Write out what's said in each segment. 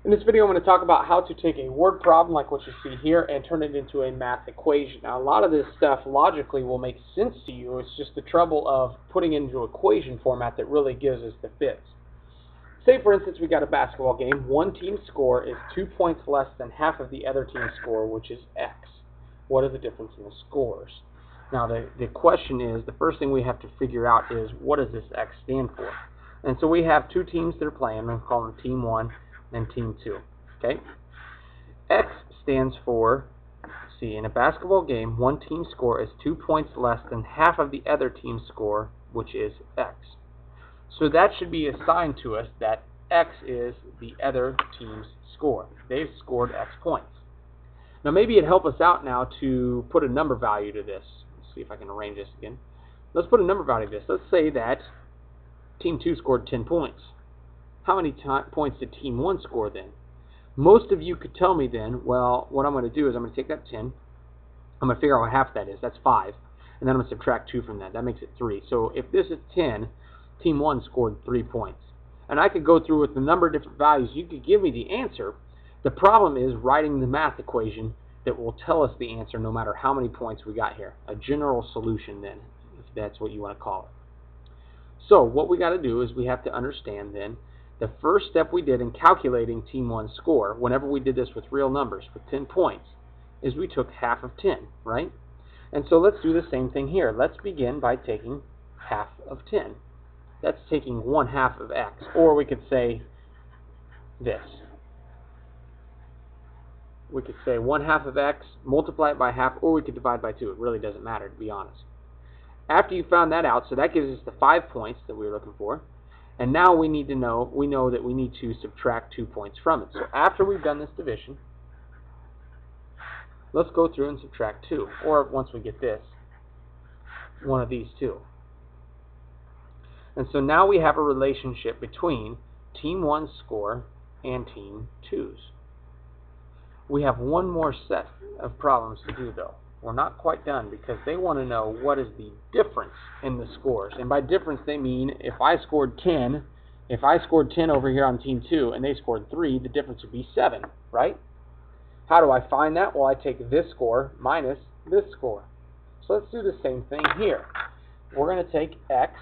In this video, I'm going to talk about how to take a word problem like what you see here and turn it into a math equation. Now, a lot of this stuff logically will make sense to you. It's just the trouble of putting it into equation format that really gives us the fits. Say, for instance, we got a basketball game. One team's score is 2 points less than half of the other team's score, which is X. What is the difference in the scores? Now, the question is, the first thing we have to figure out is, what does this X stand for? And so we have two teams that are playing. I'm going to call them Team 1 and Team 2. Okay? X stands for, see, in a basketball game, one team's score is 2 points less than half of the other team's score, which is X. So that should be assigned to us that X is the other team's score. They've scored X points. Now maybe it'd help us out now to put a number value to this. Let's see if I can arrange this again. Let's put a number value to this. Let's say that Team 2 scored 10 points. How many points did Team 1 score then? Most of you could tell me then, well, what I'm going to do is I'm going to take that 10. I'm going to figure out what half that is. That's 5. And then I'm going to subtract 2 from that. That makes it 3. So if this is 10, Team 1 scored 3 points. And I could go through with a number of different values. You could give me the answer. The problem is writing the math equation that will tell us the answer no matter how many points we got here. A general solution then, if that's what you want to call it. So what we got to do is we have to understand then the first step we did in calculating Team 1's score, whenever we did this with real numbers, with 10 points, is we took half of 10, right? And so let's do the same thing here. Let's begin by taking half of 10. That's taking 1/2 of X. Or we could say this. We could say 1/2 of X, multiply it by half, or we could divide by 2. It really doesn't matter, to be honest. After you found that out, so that gives us the 5 points that we were looking for. And now we know that we need to subtract 2 points from it. So after we've done this division, let's go through and subtract 2. Or once we get this, one of these two. And so now we have a relationship between Team 1's score and Team 2's. We have one more set of problems to do, though. We're not quite done because they want to know what is the difference in the scores. And by difference, they mean if I scored 10 over here on Team 2 and they scored 3, the difference would be 7, right? How do I find that? Well, I take this score minus this score. So let's do the same thing here. We're going to take X.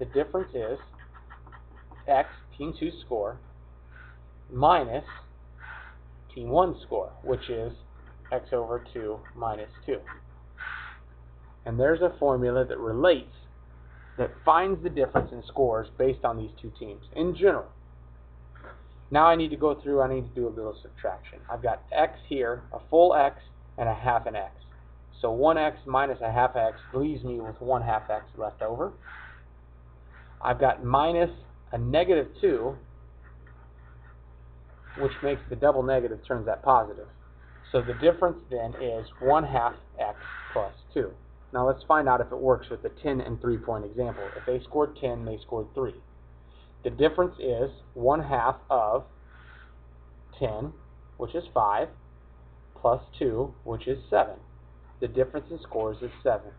The difference is X, Team 2's score, minus Team 1's score, which is X over 2 minus 2. And there's a formula that relates, that finds the difference in scores based on these two teams in general. Now I need to go through, I need to do a little subtraction. I've got X here, a full X, and a half an X. So 1X minus a half X leaves me with 1/2 X left over. I've got minus a -2, which makes the double negative turns that positive. So the difference then is 1/2 X plus 2. Now let's find out if it works with the 10 and 3 point example. If they scored 10, they scored 3. The difference is 1/2 of 10, which is 5, plus 2, which is 7. The difference in scores is 7.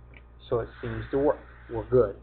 So it seems to work. We're good.